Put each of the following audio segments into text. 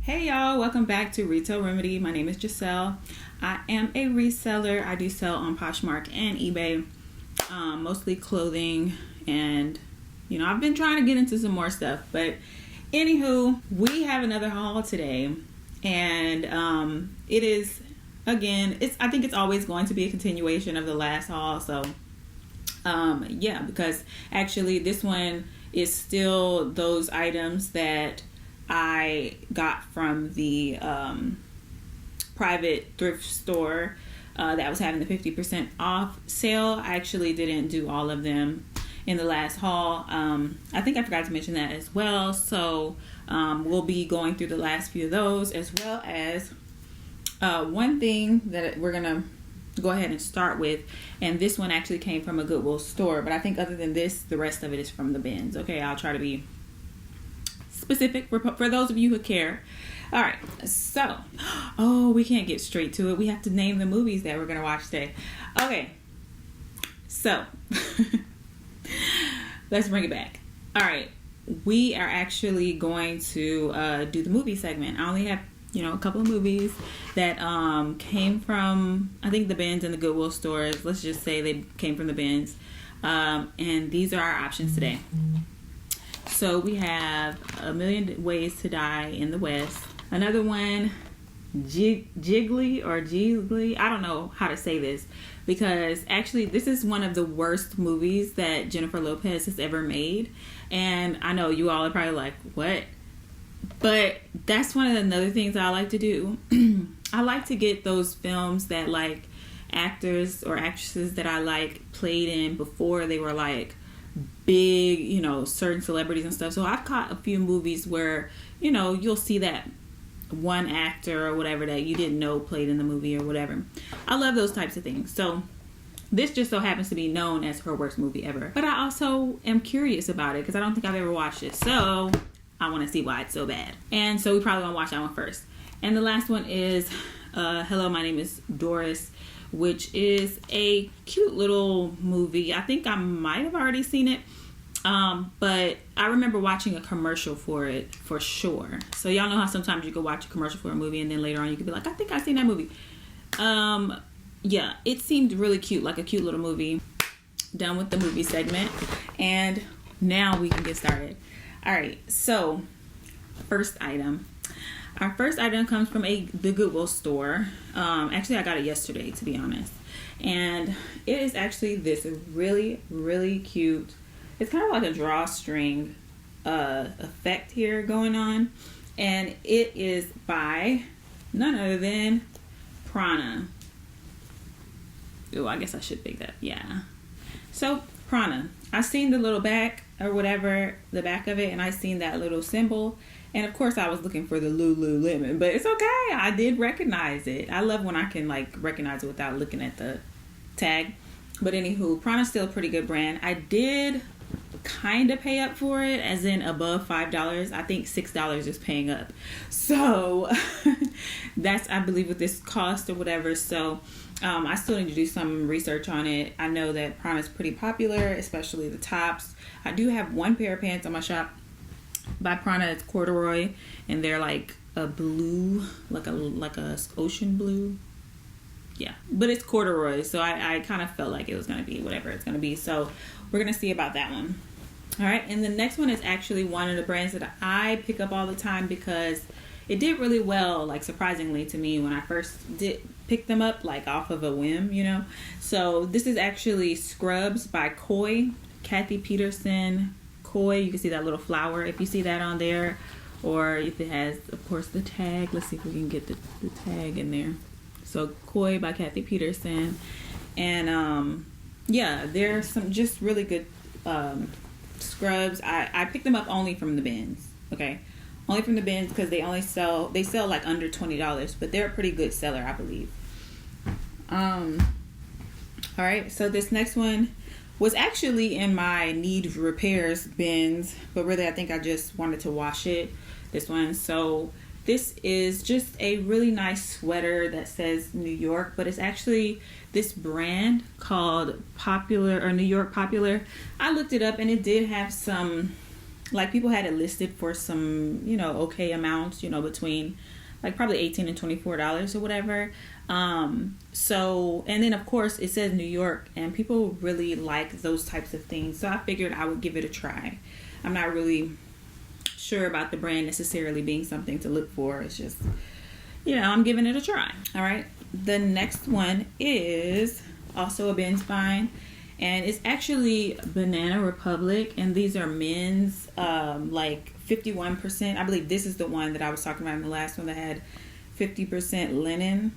Hey y'all, welcome back to Retail Remedy. My name is Giselle. I am a reseller. I do sell on Poshmark and eBay, mostly clothing, and I've been trying to get into some more stuff. But anywho, we have another haul today, and it is I think it's always going to be a continuation of the last haul. So because actually this one is still those items that I got from the private thrift store that was having the 50% off sale. I actually didn't do all of them in the last haul. I think I forgot to mention that as well. So we'll be going through the last few of those, as well as one thing that we're gonna go ahead and start with, and this one actually came from a Goodwill store, but I think other than this, the rest of it is from the bins. Okay, I'll try to be specific for those of you who care. All right, so we can't get straight to it. We have to name the movies that we're gonna watch today. Okay, so let's bring it back. All right, we are actually going to do the movie segment. I only have a couple of movies that came from, I think, the bins and the Goodwill stores. Let's just say they came from the bins, and these are our options today. So we have A Million Ways to Die in the West. Another one, Jiggly. I don't know how to say this, because actually this is one of the worst movies that Jennifer Lopez has ever made. And I know you all are probably like, what? But that's one of the other things I like to do. I like to get those films that like actors or actresses that I like played in before they were like big, certain celebrities and stuff. So I've caught a few movies where, you'll see that one actor or whatever that you didn't know played in the movie or whatever. I love those types of things. So this just so happens to be known as her worst movie ever. But I also am curious about it because I don't think I've ever watched it. So I want to see why it's so bad. And so we probably want to watch that one first. And the last one is Hello, My Name is Doris, which is a cute little movie. I think I might have already seen it. But I remember watching a commercial for it for sure. So y'all know how sometimes you can watch a commercial for a movie and then later on you can be like, I think I've seen that movie. It seemed really cute, like a cute little movie. Done with the movie segment. And now we can get started. All right, so first item. Our first item comes from the Goodwill store. Actually, I got it yesterday, to be honest. And it is actually this really, really cute. It's kind of like a drawstring effect here going on. And it is by none other than Prana. Oh, I guess I should pick that. Yeah. So, Prana. I seen the little back or whatever, the back of it, and I seen that little symbol. And of course I was looking for the Lululemon, but it's okay. I did recognize it. I love when I can recognize it without looking at the tag. But anywho, Prana's still a pretty good brand. I did kind of pay up for it, as in above $5. I think $6 is paying up. So that's, I believe, what this cost or whatever. So I still need to do some research on it. I know that Prana's pretty popular, especially the tops. I do have one pair of pants on my shop by Prana. It's corduroy, and they're like a blue, like a ocean blue. Yeah, but it's corduroy, so I kind of felt like it was going to be whatever it's going to be. So we're going to see about that one. All right, and the next one is actually one of the brands that I pick up all the time because it did really well, surprisingly to me when I first did pick them up, off of a whim, So this is actually Scrubs by Koi, Kathy Peterson. Koi, you can see that little flower if you see that on there, or if it has, of course, the tag. Let's see if we can get the tag in there. So Koi by Kathy Peterson, and there's some just really good scrubs. I picked them up only from the bins, okay, only from the bins because they sell under $20, but they're a pretty good seller, I believe. All right, so this next one was actually in my need repairs bins, but really I think I just wanted to wash it, this one. So this is just a really nice sweater that says New York, but it's actually this brand called Popular, or New York Popular. I looked it up and it did have some like people had it listed for some, okay amounts, between like probably $18 and $24 or whatever. So, and then of course it says New York, and people really like those types of things. So I figured I would give it a try. I'm not really sure about the brand necessarily being something to look for. It's just, I'm giving it a try. All right. The next one is also a Ben's find, and it's actually Banana Republic, and these are men's, like 51%. I believe this is the one that I was talking about in the last one that had 50% linen.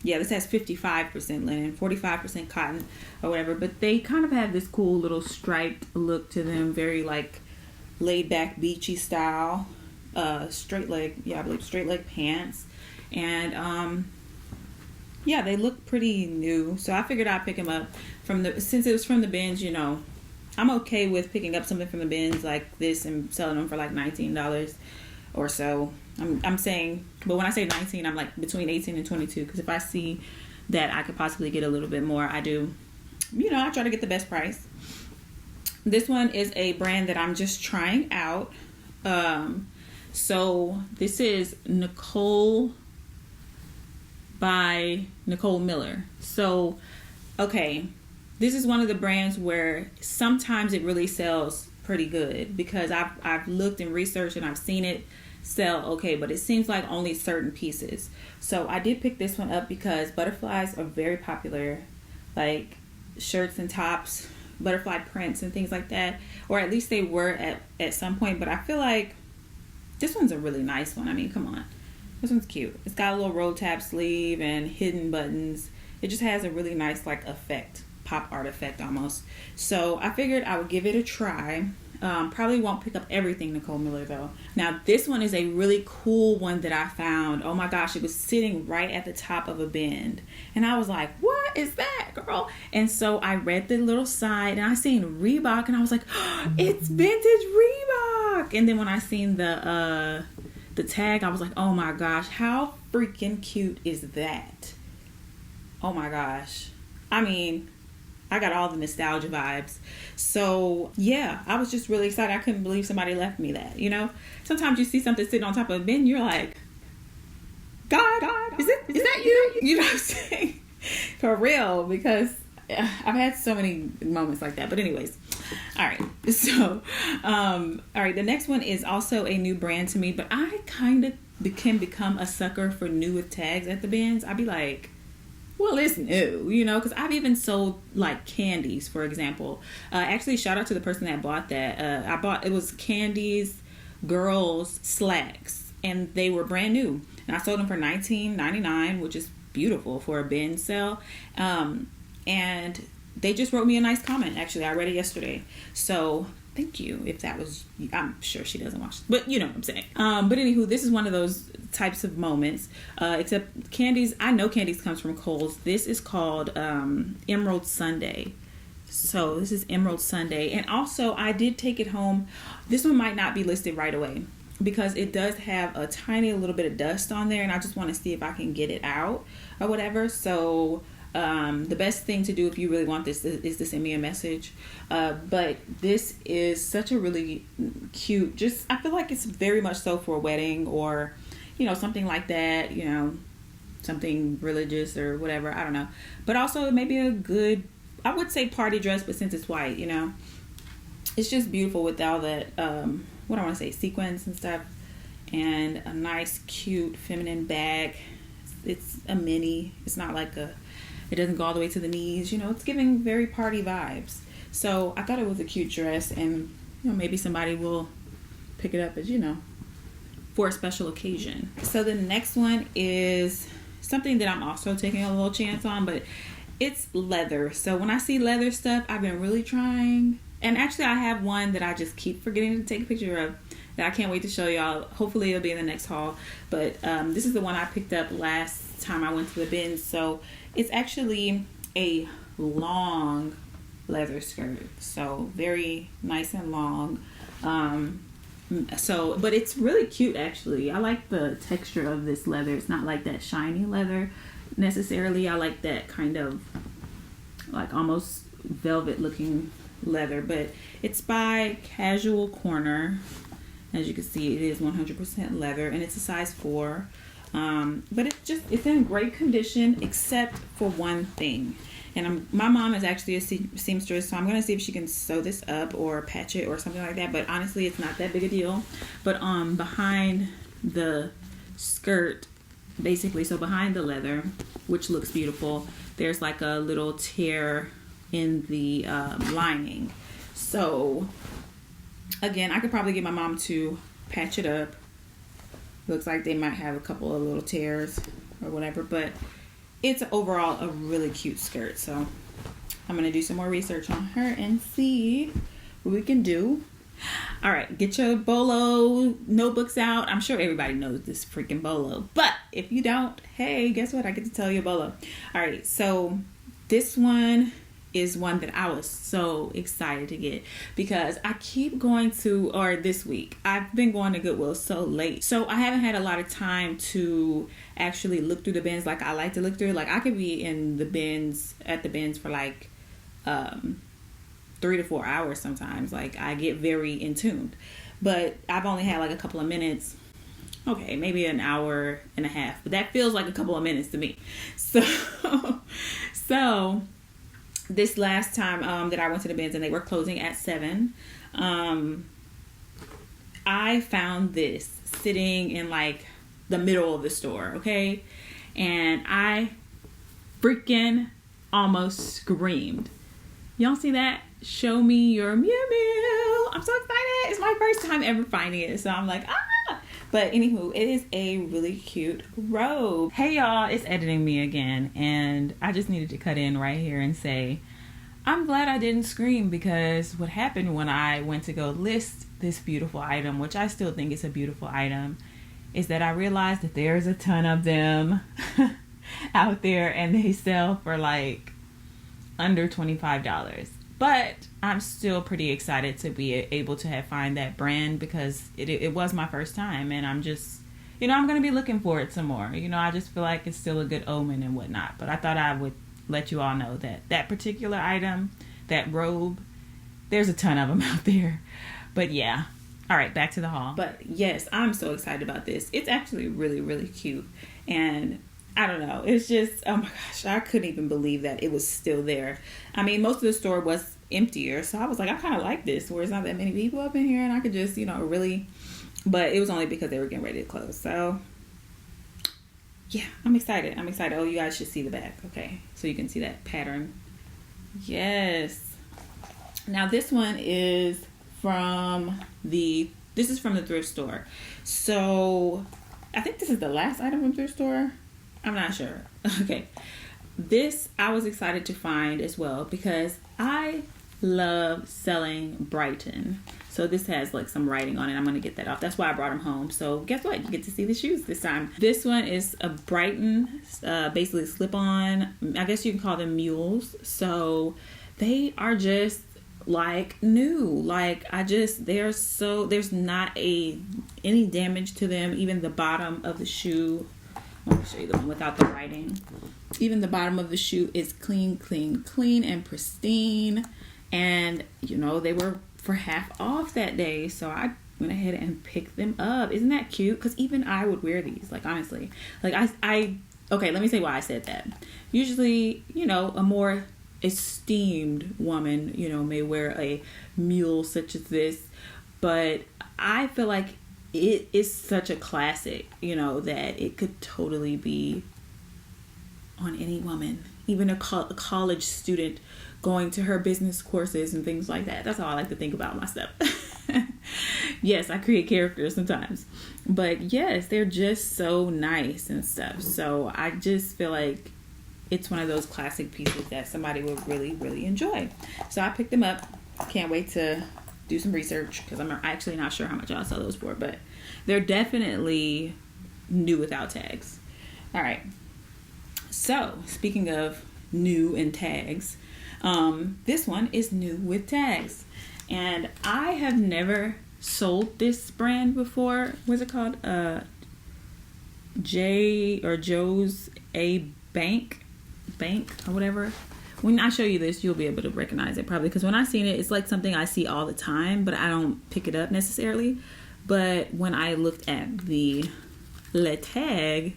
Yeah, this has 55% linen, 45% cotton or whatever, but they kind of have this cool little striped look to them, very like laid back beachy style, straight leg, I believe straight leg pants, and yeah, they look pretty new, so I figured I'd pick them up since it was from the bins. I'm okay with picking up something from the bins like this and selling them for like $19 or so. I'm saying, but when I say 19, I'm like between 18 and 22, because if I see that I could possibly get a little bit more, I do, I try to get the best price. This one is a brand that I'm just trying out. So this is Nicole by Nicole Miller. So, okay, this is one of the brands where sometimes it really sells pretty good, because I've looked and researched and I've seen it sell okay, but it seems like only certain pieces. So I did pick this one up because butterflies are very popular, like shirts and tops, butterfly prints and things like that, or at least they were at some point. But I feel like this one's a really nice one. I mean, come on, this one's cute. It's got a little roll tab sleeve and hidden buttons. It just has a really nice like effect, pop art effect almost. So I figured I would give it a try. Probably won't pick up everything Nicole Miller though. Now this one is a really cool one that I found. Oh my gosh, it was sitting right at the top of a bin, and I was like, what is that, girl? And so I read the little side and I seen Reebok, and I was like, oh, it's vintage Reebok. And then when I seen the tag, I was like, oh my gosh, how freaking cute is that? Oh my gosh. I mean, I got all the nostalgia vibes. So yeah, I was just really excited. I couldn't believe somebody left me that, Sometimes you see something sitting on top of a bin, you're like, God, is that you? You know what I'm saying? For real, because I've had so many moments like that. But anyways, all right. So, all right, the next one is also a new brand to me, but I kind of can become a sucker for new with tags at the bins. I'd be like, well, it's new, because I've even sold like candies, for example. Actually, shout out to the person that bought that. It was Candies Girls Slacks, and they were brand new. And I sold them for $19.99, which is beautiful for a bin sale. And they just wrote me a nice comment. Actually, I read it yesterday. So thank you. If that was, I'm sure she doesn't watch, but you know what I'm saying. But anywho, this is one of those types of moments, except Candies, I know Candies comes from Kohl's. This is called Emerald Sunday. So this is Emerald Sunday. And also I did take it home. This one might not be listed right away because it does have a tiny little bit of dust on there, and I just want to see if I can get it out or whatever. So the best thing to do if you really want this is to send me a message. But this is such a really cute, I feel like it's very much so for a wedding or, something like that, something religious or whatever. I don't know. But also maybe a good, I would say party dress, but since it's white, it's just beautiful with all that, what I want to say, sequins and stuff, and a nice, cute, feminine bag. It's a mini. It's not like it doesn't go all the way to the knees, it's giving very party vibes. So I thought it was a cute dress, and maybe somebody will pick it up as, for a special occasion. So the next one is something that I'm also taking a little chance on, but it's leather. So when I see leather stuff, I've been really trying. And actually I have one that I just keep forgetting to take a picture of that I can't wait to show y'all. Hopefully it'll be in the next haul. But this is the one I picked up last time I went to the bins. So it's actually a long leather skirt. So very nice and long. But it's really cute actually. I like the texture of this leather. It's not like that shiny leather necessarily. I like that kind of like almost velvet looking leather, but it's by Casual Corner. As you can see, it is 100% leather, and it's a size 4. But it's in great condition, except for one thing. And my mom is actually a seamstress, so I'm gonna see if she can sew this up or patch it or something like that. But honestly, it's not that big a deal. But behind the skirt, basically, so behind the leather, which looks beautiful, there's like a little tear in the lining. So again, I could probably get my mom to patch it up. Looks like they might have a couple of little tears or whatever, but it's overall a really cute skirt. So I'm gonna do some more research on her and see what we can do. All right, get your Bolo notebooks out. I'm sure everybody knows this freaking Bolo, but if you don't, hey, guess what? I get to tell you a Bolo. All right, so this one is one that I was so excited to get because I keep going to, or this week, I've been going to Goodwill so late. So I haven't had a lot of time to actually look through the bins like I like to look through. Like I could be in the bins, at the bins for like 3 to 4 hours sometimes. Like I get very in tuned. But I've only had like a couple of minutes. Okay, maybe an hour and a half. But that feels like a couple of minutes to me. So this last time that I went to the bins and they were closing at 7, I found this sitting in like the middle of the store, okay? And I freaking almost screamed. Y'all see that? Show me your Mew Mew. I'm so excited. It's my first time ever finding it. So I'm like, ah! But anywho, it is a really cute robe. Hey y'all, it's editing me again. And I just needed to cut in right here and say, I'm glad I didn't scream, because what happened when I went to go list this beautiful item, which I still think is a beautiful item, is that I realized that there's a ton of them out there and they sell for like under $25. But I'm still pretty excited to be able to find that brand, because it was my first time, and I'm just, I'm going to be looking for it some more. I just feel like it's still a good omen and whatnot. But I thought I would let you all know that that particular item, that robe, there's a ton of them out there. But yeah. All right, back to the haul. But yes, I'm so excited about this. It's actually really, really cute. And I don't know. It's just, oh my gosh, I couldn't even believe that it was still there. I mean, most of the store was emptier. So I was like, I kind of like this, where it's not that many people up in here and I could just, really. But it was only because they were getting ready to close. So yeah, I'm excited. Oh, you guys should see the back. Okay, so you can see that pattern. Yes. Now this one is from the thrift store. So I think this is the last item from thrift store. I'm not sure. Okay. This I was excited to find as well, because I love selling Brighton. So this has like some writing on it. I'm going to get that off. That's why I brought them home. So guess what? You get to see the shoes this time. This one is a Brighton, basically slip-on. I guess you can call them mules. So they are just like new. Like there's not any damage to them. Even the bottom of the shoe, I'll show you the one without the writing. Even the bottom of the shoe is clean and pristine. And they were for half off that day, so I went ahead and picked them up. Isn't that cute? Because even I would wear these, like, honestly. Like okay, let me say why I said that. Usually, a more esteemed woman, may wear a mule such as this, but I feel like it is such a classic, that it could totally be on any woman, even a college student going to her business courses and things like that. That's how I like to think about my stuff. Yes, I create characters sometimes, but yes, they're just so nice and stuff. So I just feel like it's one of those classic pieces that somebody would really, really enjoy. So I picked them up. Can't wait to do some research, because I'm actually not sure how much I'll sell those for, but they're definitely new without tags. All right. So speaking of new and tags, this one is new with tags, and I have never sold this brand before. What's it called? Joe's a bank or whatever. when I show you this, you'll be able to recognize it probably, because when I seen it, it's like something I see all the time, but I don't pick it up necessarily. But when I looked at the tag,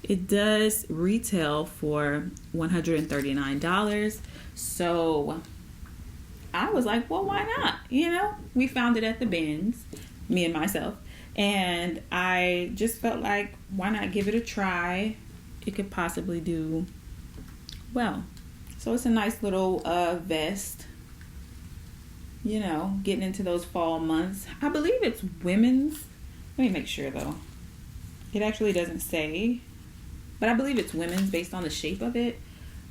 it does retail for $139. So I was like, well, why not? You know, we found it at the bins, me and myself, and I just felt like, why not give it a try? It could possibly do well. So it's a nice little vest, you know, getting into those fall months. I believe it's women's. Let me make sure though. It actually doesn't say, but I believe it's women's based on the shape of it.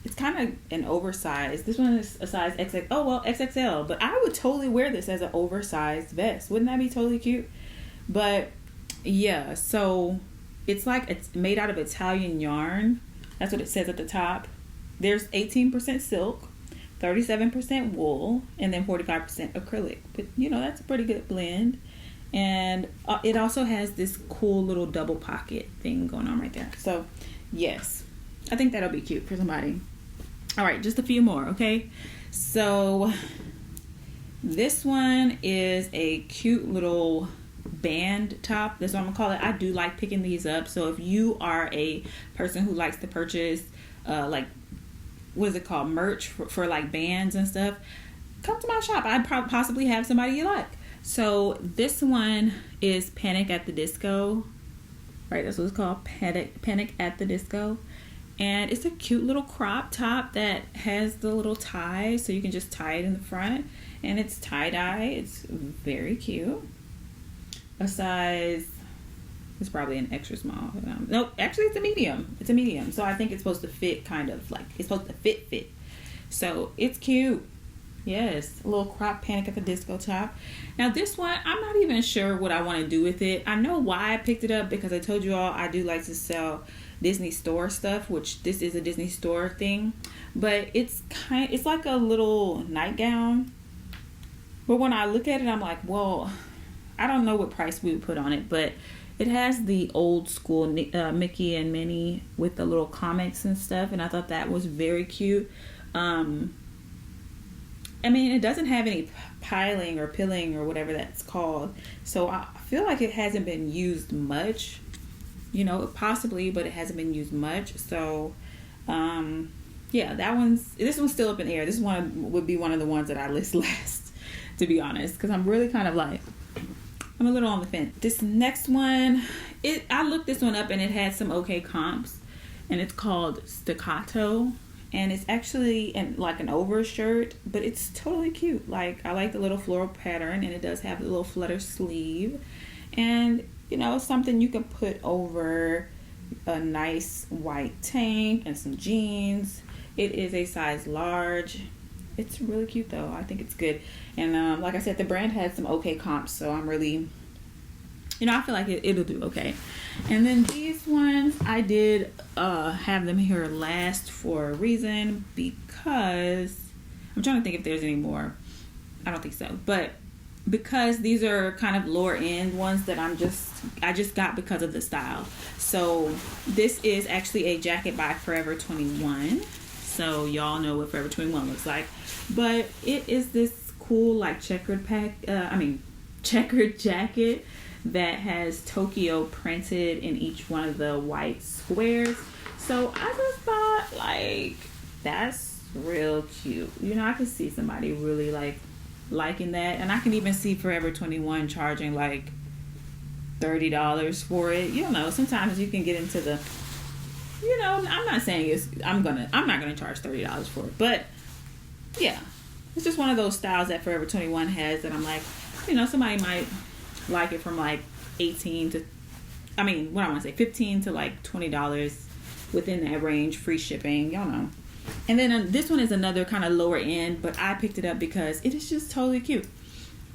It's kind of an oversized. This one is a size XX. Oh, well, XXL. But I would totally wear this as an oversized vest. Wouldn't that be totally cute? But yeah, so it's like it's made out of Italian yarn. That's what it says at the top. There's 18% silk, 37% wool, and then 45% acrylic. But you know, that's a pretty good blend. And it also has this cool little double pocket thing going on right there. So yes, I think that'll be cute for somebody. All right, just a few more, okay? So this one is a cute little band top. That's what I'm gonna call it. I do like picking these up. So if you are a person who likes to purchase like, what is it called, merch for like bands and stuff, come to my shop. I'd possibly have somebody you like. So this one is Panic at the Disco, right? That's what it's called, Panic at the Disco. And it's a cute little crop top that has the little tie, so you can just tie it in the front. And it's tie-dye. It's very cute. A size, it's probably an extra small. Nope, actually it's a medium. It's a medium. So I think it's supposed to fit kind of like, it's supposed to fit. So it's cute. Yes, a little crop Panic at the Disco top. Now this one, I'm not even sure what I want to do with it. I know why I picked it up, because I told you all I do like to sell Disney store stuff, which this is a Disney store thing. But it's like a little nightgown. But when I look at it, I'm like, well, I don't know what price we would put on it, but it has the old school Mickey and Minnie with the little comics and stuff, and I thought that was very cute. I mean, it doesn't have any piling or pilling or whatever that's called, so I feel like it hasn't been used much. You know, possibly, but it hasn't been used much. So, yeah, this one's still up in the air. This one would be one of the ones that I list last, to be honest, because I'm really kind of like, I'm a little on the fence. This next one, I looked this one up and it had some okay comps, and it's called Staccato, and it's actually like an overshirt, but it's totally cute. Like, I like the little floral pattern, and it does have the little flutter sleeve, and you know, something you can put over a nice white tank and some jeans. It is a size large. It's really cute though. I think it's good. And like I said, the brand had some okay comps, so I'm really, you know, I feel like it'll do okay. And then these ones, I did have them here last for a reason, because I'm trying to think if there's any more. I don't think so, but because these are kind of lower end ones that I just got because of the style. So this is actually a jacket by Forever 21. So y'all know what Forever 21 looks like. But it is this cool like checkered jacket that has Tokyo printed in each one of the white squares. So I just thought, like, that's real cute. You know, I could see somebody really liking that, and I can even see Forever 21 charging like $30 for it. You know, sometimes you can get into the, you know, I'm not saying I'm not gonna charge $30 for it, but yeah, it's just one of those styles that Forever 21 has that I'm like, you know, somebody might like it from like $15 to like $20, within that range, free shipping, y'all know. And then this one is another kind of lower end, but I picked it up because it is just totally cute.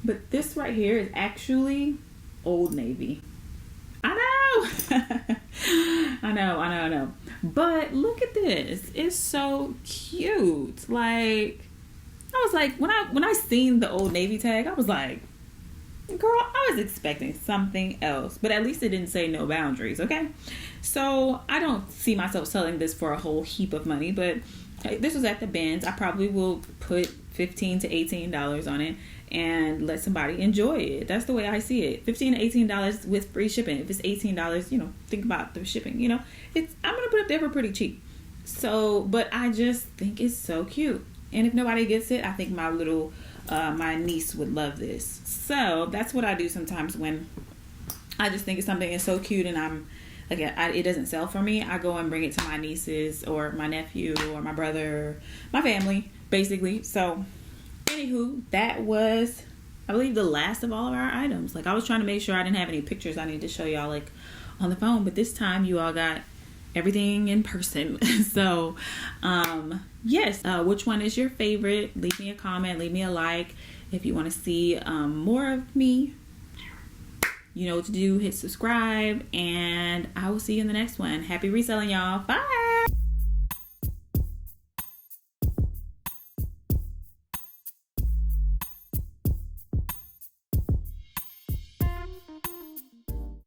But this right here is actually Old Navy. I know. I know. But look at this. It's so cute. Like, I was like, when I seen the Old Navy tag, I was like, girl, I was expecting something else. But at least it didn't say no boundaries, okay? So I don't see myself selling this for a whole heap of money, but this was at the bins. I probably will put $15 to $18 on it and let somebody enjoy it. That's the way I see it. $15 to $18 with free shipping. If it's $18, think about the shipping. I'm gonna put it up there for pretty cheap. So, but I just think it's so cute. And if nobody gets it, I think my little my niece would love this. So that's what I do sometimes when I just think it's something is so cute and it doesn't sell for me. I go and bring it to my nieces or my nephew or my brother, my family, basically. So, anywho, that was, I believe, the last of all of our items. I was trying to make sure I didn't have any pictures I need to show y'all on the phone, but this time you all got everything in person. So, yes, which one is your favorite? Leave me a comment, leave me a like. If you want to see more of me, you know what to do. Hit subscribe, and I will see you in the next one. Happy reselling, y'all. Bye.